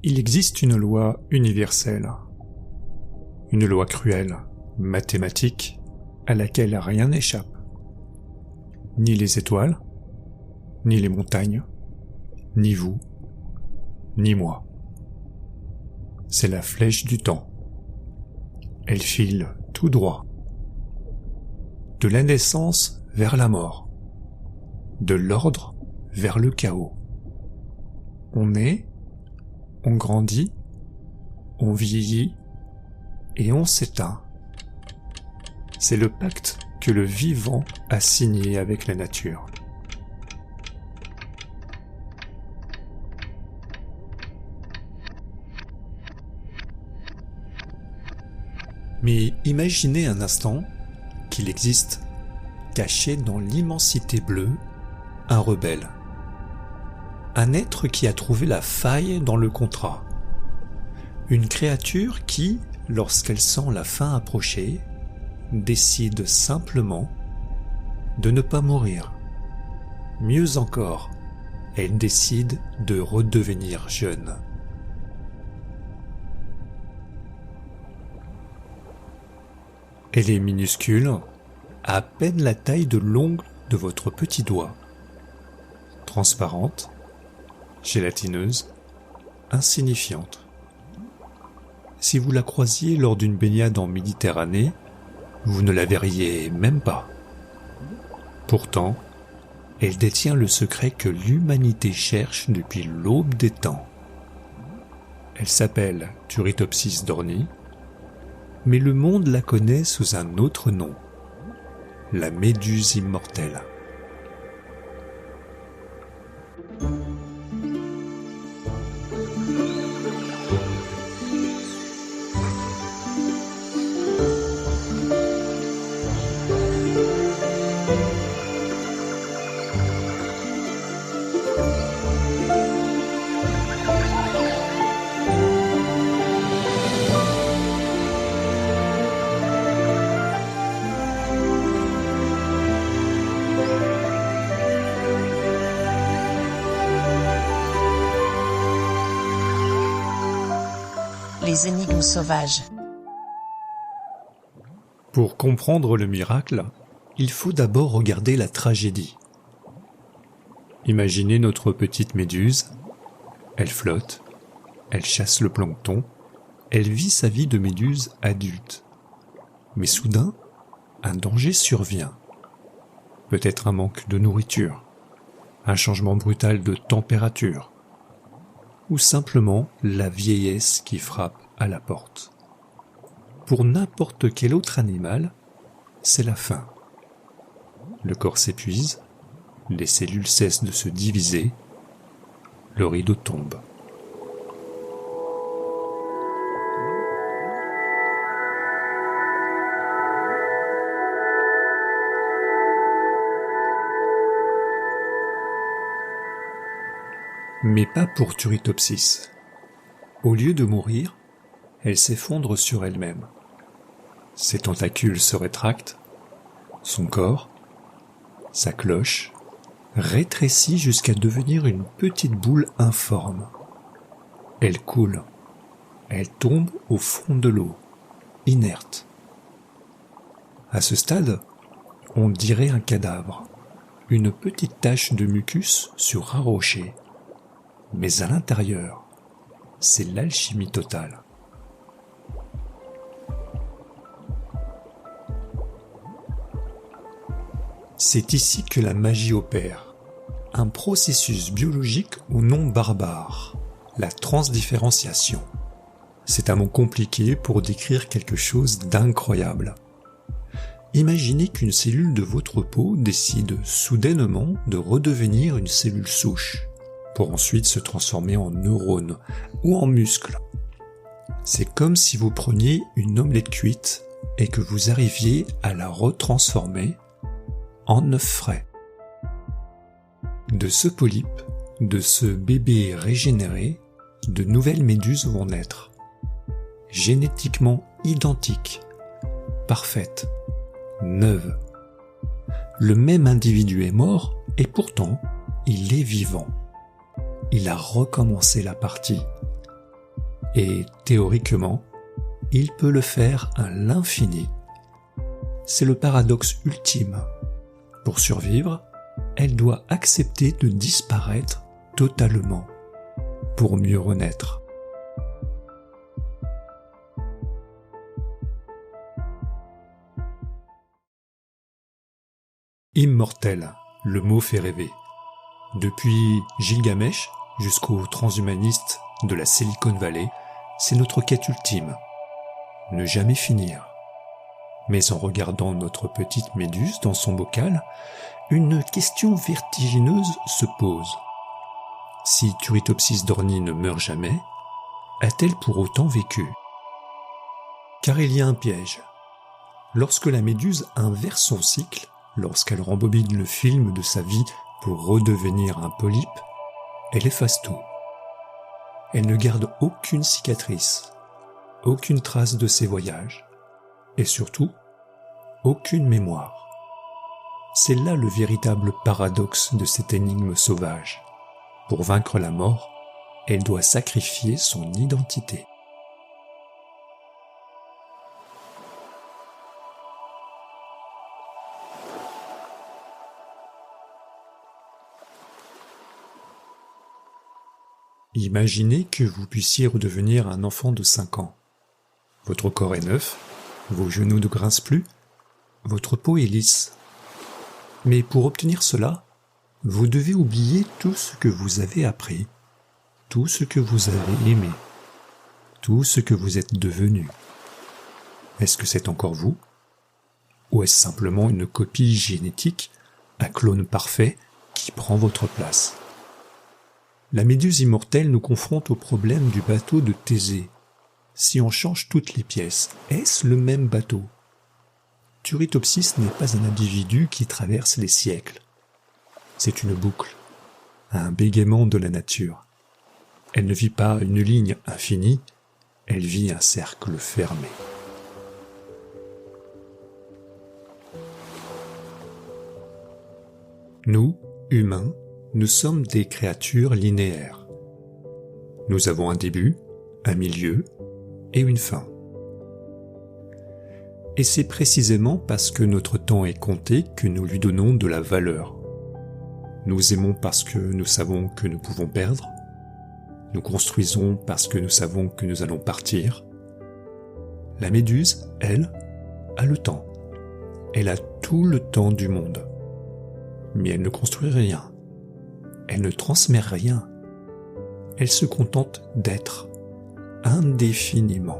Il existe une loi universelle, une loi cruelle, mathématique, à laquelle rien n'échappe. Ni les étoiles, ni les montagnes, ni vous, ni moi. C'est la flèche du temps. Elle file tout droit. De la naissance vers la mort. De l'ordre vers le chaos. On naît, on grandit, on vieillit et on s'éteint. C'est le pacte que le vivant a signé avec la nature. Mais imaginez un instant qu'il existe, caché dans l'immensité bleue, un rebelle. Un être qui a trouvé la faille dans le contrat. Une créature qui, lorsqu'elle sent la fin approcher, décide simplement de ne pas mourir. Mieux encore, elle décide de redevenir jeune. Elle est minuscule, à peine la taille de l'ongle de votre petit doigt. Transparente, gélatineuse, insignifiante. Si vous la croisiez lors d'une baignade en Méditerranée, vous ne la verriez même pas. Pourtant, elle détient le secret que l'humanité cherche depuis l'aube des temps. Elle s'appelle Turritopsis dorni, mais le monde la connaît sous un autre nom, la méduse immortelle. Les énigmes sauvages. Pour comprendre le miracle, il faut d'abord regarder la tragédie. Imaginez notre petite méduse. Elle flotte, elle chasse le plancton, elle vit sa vie de méduse adulte. Mais soudain, un danger survient. Peut-être un manque de nourriture, un changement brutal de température, ou simplement la vieillesse qui frappe à la porte. Pour n'importe quel autre animal, c'est la faim. Le corps s'épuise, les cellules cessent de se diviser, le rideau tombe. Mais pas pour Turritopsis. Au lieu de mourir, elle s'effondre sur elle-même. Ses tentacules se rétractent, son corps, sa cloche, rétrécit jusqu'à devenir une petite boule informe. Elle coule, elle tombe au fond de l'eau, inerte. À ce stade, on dirait un cadavre, une petite tache de mucus sur un rocher. Mais à l'intérieur, c'est l'alchimie totale. C'est ici que la magie opère, un processus biologique au nom barbare, la transdifférenciation. C'est un mot compliqué pour décrire quelque chose d'incroyable. Imaginez qu'une cellule de votre peau décide soudainement de redevenir une cellule souche, pour ensuite se transformer en neurone ou en muscle. C'est comme si vous preniez une omelette cuite et que vous arriviez à la retransformer en œuf frais. De ce polype, de ce bébé régénéré, de nouvelles méduses vont naître. Génétiquement identiques, parfaites, neuves. Le même individu est mort et pourtant, il est vivant. Il a recommencé la partie. Et théoriquement, il peut le faire à l'infini. C'est le paradoxe ultime. Pour survivre, elle doit accepter de disparaître totalement pour mieux renaître. Immortel, le mot fait rêver. Depuis Gilgamesh jusqu'aux transhumanistes de la Silicon Valley, c'est notre quête ultime. Ne jamais finir. Mais en regardant notre petite méduse dans son bocal, une question vertigineuse se pose. Si Turritopsis dorni ne meurt jamais, a-t-elle pour autant vécu ? Car il y a un piège. Lorsque la méduse inverse son cycle, lorsqu'elle rembobine le film de sa vie pour redevenir un polype, elle efface tout. Elle ne garde aucune cicatrice, aucune trace de ses voyages, et surtout, aucune mémoire. C'est là le véritable paradoxe de cette énigme sauvage. Pour vaincre la mort, elle doit sacrifier son identité. Imaginez que vous puissiez redevenir un enfant de 5 ans. Votre corps est neuf, vos genoux ne grincent plus, votre peau est lisse. Mais pour obtenir cela, vous devez oublier tout ce que vous avez appris, tout ce que vous avez aimé, tout ce que vous êtes devenu. Est-ce que c'est encore vous ? Ou est-ce simplement une copie génétique, un clone parfait qui prend votre place ? La méduse immortelle nous confronte au problème du bateau de Thésée. Si on change toutes les pièces, est-ce le même bateau ? Turritopsis n'est pas un individu qui traverse les siècles. C'est une boucle, un bégaiement de la nature. Elle ne vit pas une ligne infinie, elle vit un cercle fermé. Nous, humains, nous sommes des créatures linéaires. Nous avons un début, un milieu et une fin. Et c'est précisément parce que notre temps est compté que nous lui donnons de la valeur. Nous aimons parce que nous savons que nous pouvons perdre. Nous construisons parce que nous savons que nous allons partir. La méduse, elle, a le temps. Elle a tout le temps du monde. Mais elle ne construit rien. Elle ne transmet rien. Elle se contente d'être, indéfiniment.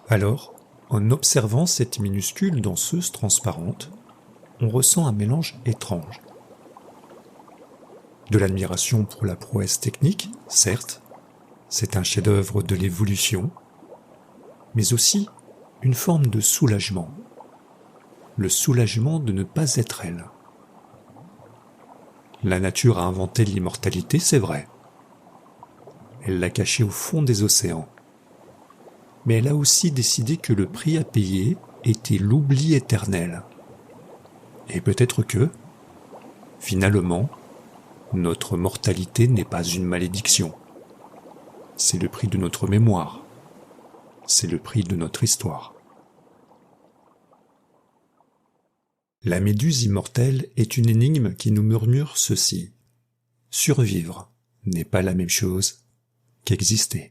Alors, en observant cette minuscule danseuse transparente, on ressent un mélange étrange. De l'admiration pour la prouesse technique, certes, c'est un chef-d'œuvre de l'évolution, mais aussi une forme de soulagement. Le soulagement de ne pas être elle. La nature a inventé l'immortalité, c'est vrai. Elle l'a cachée au fond des océans. Mais elle a aussi décidé que le prix à payer était l'oubli éternel. Et peut-être que, finalement, notre mortalité n'est pas une malédiction. C'est le prix de notre mémoire. C'est le prix de notre histoire. La méduse immortelle est une énigme qui nous murmure ceci. Survivre n'est pas la même chose qu'exister.